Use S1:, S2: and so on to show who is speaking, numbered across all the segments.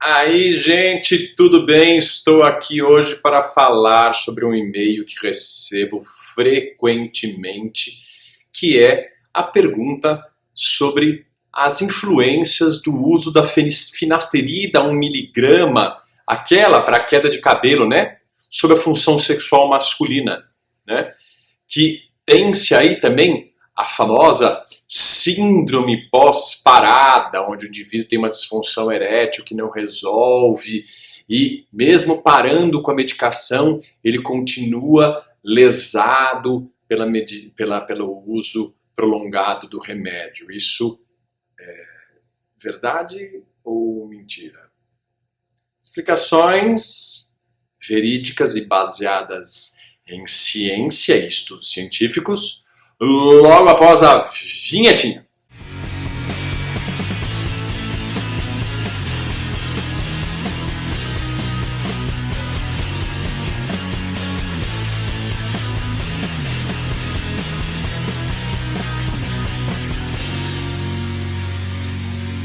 S1: Aí, gente, tudo bem? Estou aqui hoje para falar sobre um e-mail que recebo frequentemente, que é a pergunta sobre as influências do uso da finasterida 1 mg, aquela para queda de cabelo, né? Sobre a função sexual masculina, né? Que tem-se aí também a famosa síndrome pós-parada, onde o indivíduo tem uma disfunção erétil que não resolve e mesmo parando com a medicação, ele continua lesado pelo uso prolongado do remédio. Isso é verdade ou mentira? Explicações verídicas e baseadas em ciência e estudos científicos, logo após a vinhetinha.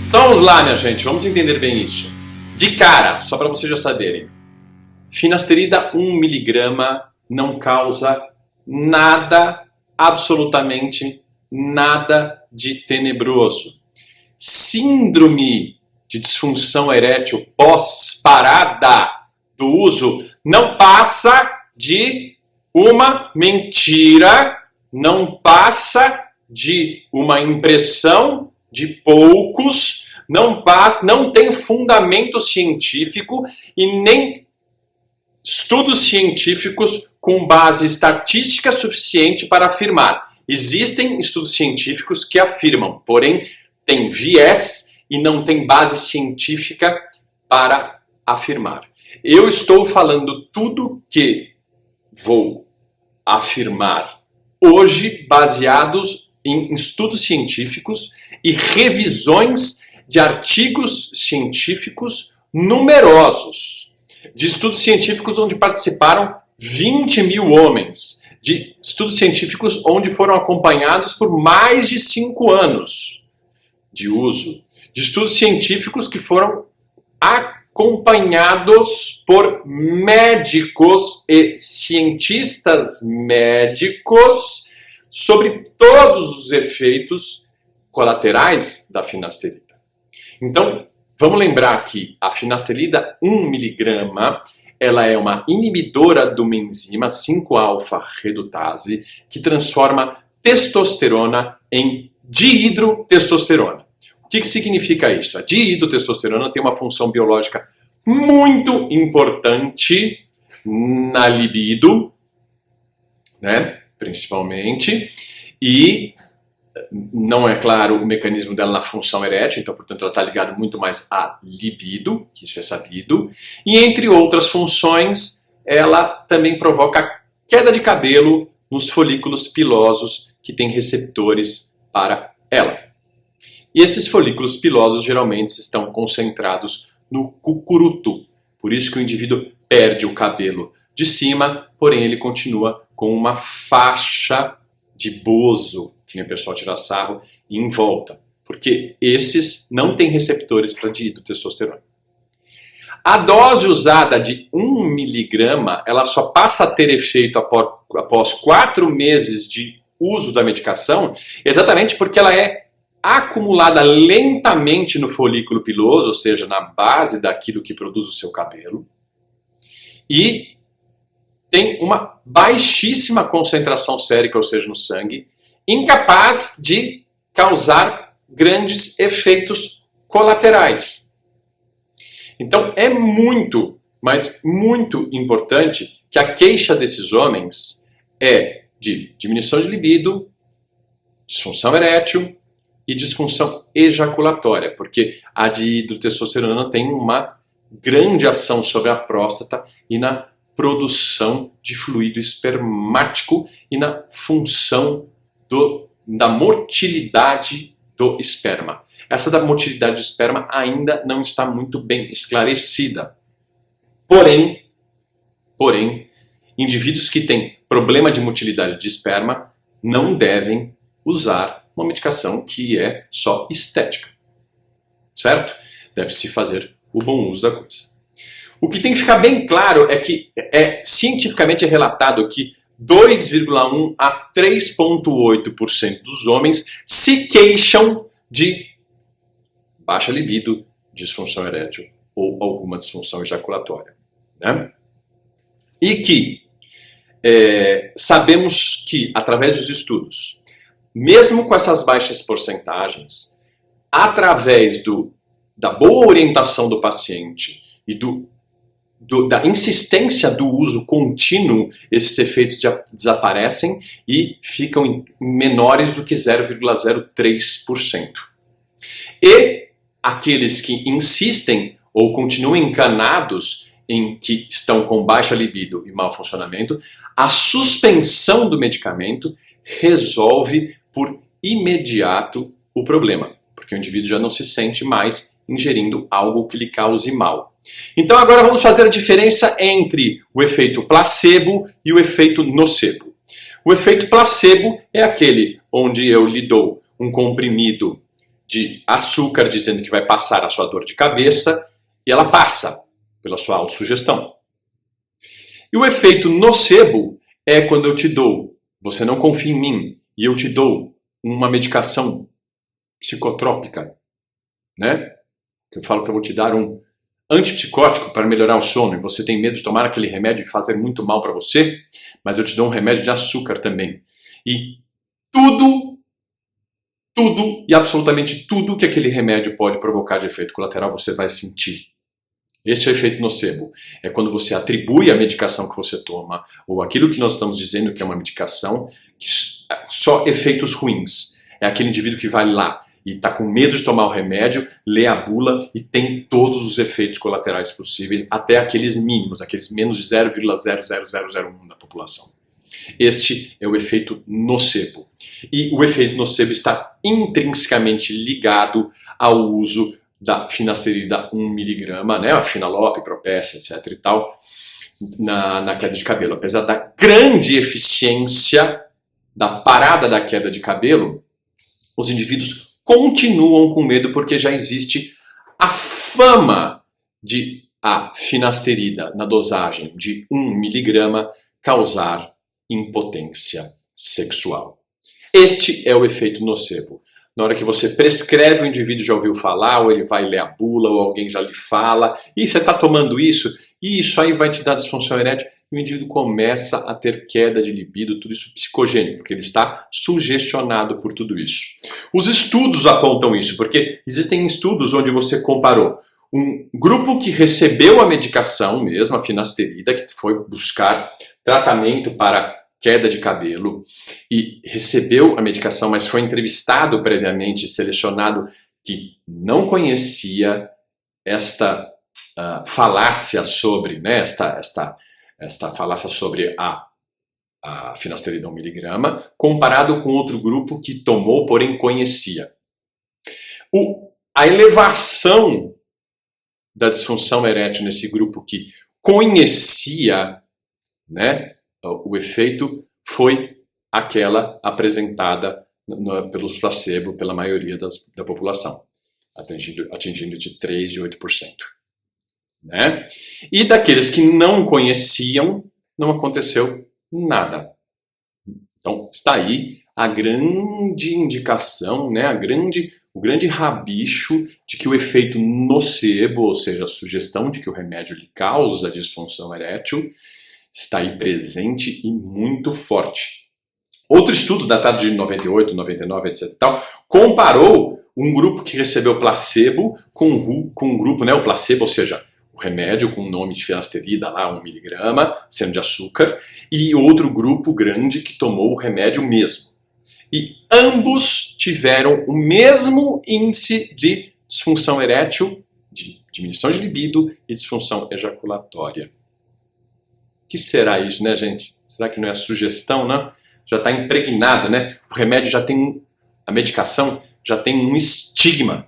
S1: Então vamos lá, minha gente, vamos entender bem isso. De cara, só para vocês já saberem, finasterida 1 mg não causa nada, absolutamente nada de tenebroso. Síndrome de disfunção erétil pós-parada do uso não passa de uma mentira, não passa de uma impressão de poucos, não tem fundamento científico e nem estudos científicos com base estatística suficiente para afirmar. Existem estudos científicos que afirmam, porém tem viés e não tem base científica para afirmar. Eu estou falando tudo que vou afirmar hoje baseados em estudos científicos e revisões de artigos científicos numerosos, de estudos científicos onde participaram 20 mil homens, de estudos científicos onde foram acompanhados por mais de 5 anos de uso, de estudos científicos que foram acompanhados por médicos e cientistas médicos sobre todos os efeitos colaterais da finasterida. Então, vamos lembrar que a finasterida 1 mg, ela é uma inibidora de uma enzima 5-alfa-redutase que transforma testosterona em dihidrotestosterona. O que significa isso? A dihidrotestosterona tem uma função biológica muito importante na libido, né, principalmente, e não é claro o mecanismo dela na função erétil, então, portanto, ela está ligada muito mais à libido, que isso é sabido, e entre outras funções, ela também provoca queda de cabelo nos folículos pilosos que têm receptores para ela. E esses folículos pilosos geralmente estão concentrados no cucuruto, por isso que o indivíduo perde o cabelo de cima, porém ele continua com uma faixa de bozo, que o pessoal tira sarro, em volta, porque esses não têm receptores para dihidrotestosterona. A dose usada de 1 mg, ela só passa a ter efeito após 4 meses de uso da medicação, exatamente porque ela é acumulada lentamente no folículo piloso, ou seja, na base daquilo que produz o seu cabelo, e tem uma baixíssima concentração sérica, ou seja, no sangue, incapaz de causar grandes efeitos colaterais. Então é muito, mas muito importante que a queixa desses homens é de diminuição de libido, disfunção erétil e disfunção ejaculatória, porque a dihidrotestosterona tem uma grande ação sobre a próstata e na produção de fluido espermático e na função da motilidade do esperma. Essa da motilidade do esperma ainda não está muito bem esclarecida. Porém, indivíduos que têm problema de motilidade de esperma não devem usar uma medicação que é só estética, certo? Deve-se fazer o bom uso da coisa. O que tem que ficar bem claro é que cientificamente é relatado que 2,1 a 3,8% dos homens se queixam de baixa libido, disfunção erétil ou alguma disfunção ejaculatória, né? E que sabemos que, através dos estudos, mesmo com essas baixas porcentagens, através da boa orientação do paciente e da insistência do uso contínuo, esses efeitos desaparecem e ficam menores do que 0,03%. E aqueles que insistem ou continuam encanados em que estão com baixa libido e mau funcionamento, a suspensão do medicamento resolve por imediato o problema, porque o indivíduo já não se sente mais ingerindo algo que lhe cause mal. Então agora vamos fazer a diferença entre o efeito placebo e o efeito nocebo. O efeito placebo é aquele onde eu lhe dou um comprimido de açúcar dizendo que vai passar a sua dor de cabeça e ela passa pela sua autossugestão. E o efeito nocebo é quando eu te dou, você não confia em mim, e eu te dou uma medicação psicotrópica, né? Eu falo que eu vou te dar um antipsicótico para melhorar o sono, e você tem medo de tomar aquele remédio e fazer muito mal para você, mas eu te dou um remédio de açúcar também. E tudo e absolutamente tudo que aquele remédio pode provocar de efeito colateral você vai sentir. Esse é o efeito nocebo. É quando você atribui a medicação que você toma, ou aquilo que nós estamos dizendo que é uma medicação, só efeitos ruins. É aquele indivíduo que vai lá e está com medo de tomar o remédio, lê a bula e tem todos os efeitos colaterais possíveis, até aqueles mínimos, aqueles menos de 0,00001 da população. Este é o efeito nocebo. E o efeito nocebo está intrinsecamente ligado ao uso da finasterida 1mg, né, a Finalop, Propessa, etc. e tal, na queda de cabelo. Apesar da grande eficiência da parada da queda de cabelo, os indivíduos continuam com medo porque já existe a fama de a finasterida na dosagem de 1mg causar impotência sexual. Este é o efeito nocebo. Na hora que você prescreve, o indivíduo já ouviu falar, ou ele vai ler a bula, ou alguém já lhe fala, e você está tomando isso, e isso aí vai te dar disfunção erétil, e o indivíduo começa a ter queda de libido, tudo isso psicogênico, porque ele está sugestionado por tudo isso. Os estudos apontam isso, porque existem estudos onde você comparou um grupo que recebeu a medicação mesmo, a finasterida, que foi buscar tratamento para queda de cabelo e recebeu a medicação, mas foi entrevistado previamente, selecionado, que não conhecia esta falácia sobre, né, esta falácia sobre a finasterida 1mg, comparado com outro grupo que tomou, porém conhecia. A elevação da disfunção erétil nesse grupo que conhecia, né, o efeito foi aquela apresentada pelos placebo pela maioria da população, atingindo de 3% e 8%. Né? E daqueles que não conheciam, não aconteceu nada. Então está aí a grande indicação, né, o grande rabicho de que o efeito nocebo, ou seja, a sugestão de que o remédio lhe causa disfunção erétil, está aí presente e muito forte. Outro estudo datado de 98, 99, etc. e tal, comparou um grupo que recebeu placebo com um grupo, né, o placebo, ou seja, o remédio com o nome de finasterida, lá 1mg, sendo de açúcar, e outro grupo grande que tomou o remédio mesmo. E ambos tiveram o mesmo índice de disfunção erétil, de diminuição de libido e disfunção ejaculatória. O que será isso, né, gente? Será que não é a sugestão, né? Já está impregnado, né? O remédio já tem, a medicação já tem um estigma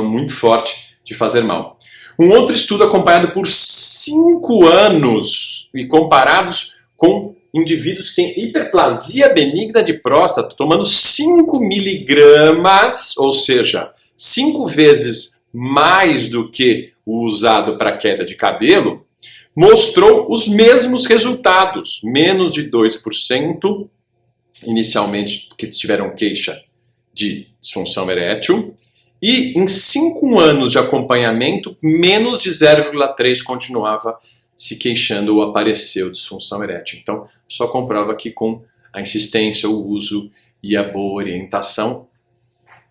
S1: muito forte de fazer mal. Um outro estudo acompanhado por 5 anos e comparados com indivíduos que têm hiperplasia benigna de próstata, tomando 5 miligramas, ou seja, 5 vezes mais do que o usado para queda de cabelo, mostrou os mesmos resultados, menos de 2% inicialmente que tiveram queixa de disfunção erétil, e em 5 anos de acompanhamento, menos de 0,3 continuava se queixando ou apareceu disfunção erétil. Então, só comprova que com a insistência, o uso e a boa orientação,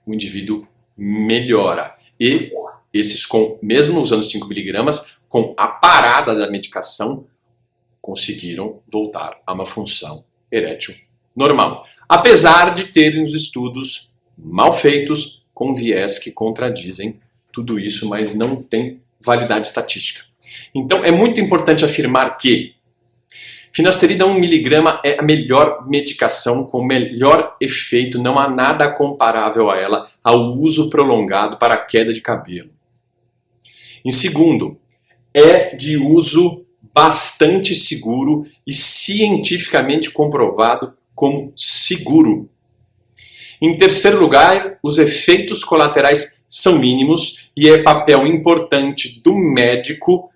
S1: o indivíduo melhora. E esses, mesmo usando 5 miligramas, com a parada da medicação, conseguiram voltar a uma função erétil normal. Apesar de terem os estudos mal feitos, com viés que contradizem tudo isso, mas não tem validade estatística. Então, é muito importante afirmar que finasterida 1 miligrama é a melhor medicação com o melhor efeito, não há nada comparável a ela ao uso prolongado para a queda de cabelo. Em segundo, é de uso bastante seguro e cientificamente comprovado como seguro. Em terceiro lugar, os efeitos colaterais são mínimos e é papel importante do médico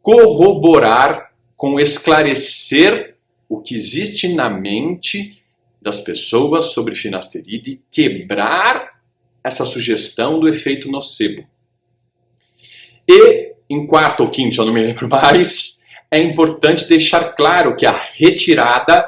S1: corroborar com esclarecer o que existe na mente das pessoas sobre finasterida e quebrar essa sugestão do efeito nocebo. E, em quarto ou quinto, eu não me lembro mais, é importante deixar claro que a retirada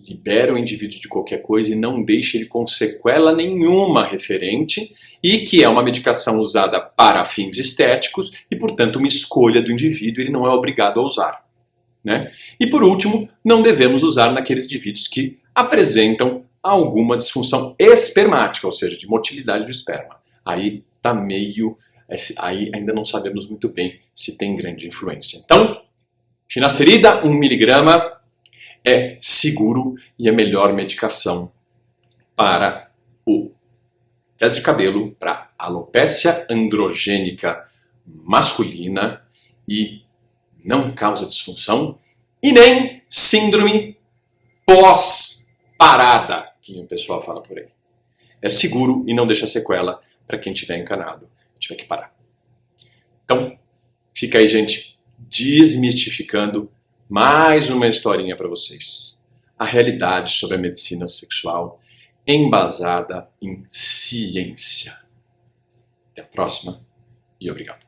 S1: libera o indivíduo de qualquer coisa e não deixa ele com sequela nenhuma referente e que é uma medicação usada para fins estéticos e, portanto, uma escolha do indivíduo, ele não é obrigado a usar, né? E, por último, não devemos usar naqueles indivíduos que apresentam alguma disfunção espermática, ou seja, de motilidade do esperma. Aí tá meio... aí ainda não sabemos muito bem se tem grande influência. Então, finasterida 1 miligrama é seguro e a melhor medicação para o queda de cabelo, para alopécia androgênica masculina e não causa disfunção e nem síndrome pós-parada, que o pessoal fala por aí. É seguro e não deixa sequela para quem tiver encanado, tiver que parar. Então, fica aí, gente, desmistificando mais uma historinha para vocês. A realidade sobre a medicina sexual embasada em ciência. Até a próxima e obrigado.